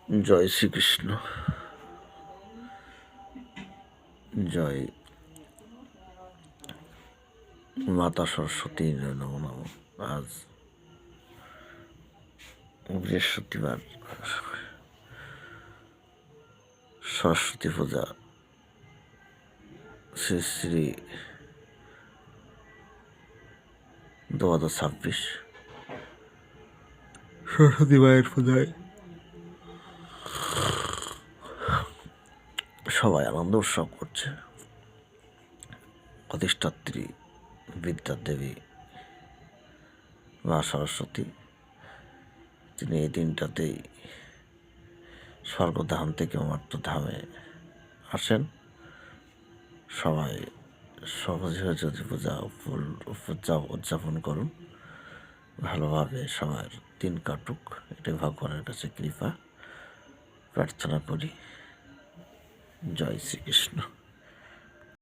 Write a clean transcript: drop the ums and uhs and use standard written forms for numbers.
জয় শ্রীকৃষ্ণ। জয় মাতা সরস্বতী নমো নমঃ। আজ বৃহস্পতিবার, সরস্বতী পূজা। শ্রী শ্রী 2026 সরস্বতী মায়ের পূজায় সবাই আনন্দ উৎসব করছে। অধিষ্ঠাত্রী বিদ্যার দেবী মা সরস্বতী, তিনি এই দিনটাতেই স্বর্গধাম থেকে মর্ত্যধামে আসেন। সবাই সরস্বতী পূজা উদযাপন করুন, ভালোভাবে সবার দিন কাটুক, এটাই ভগবানের কাছে কৃপা প্রার্থনা করি। জয় শ্রীকৃষ্ণ।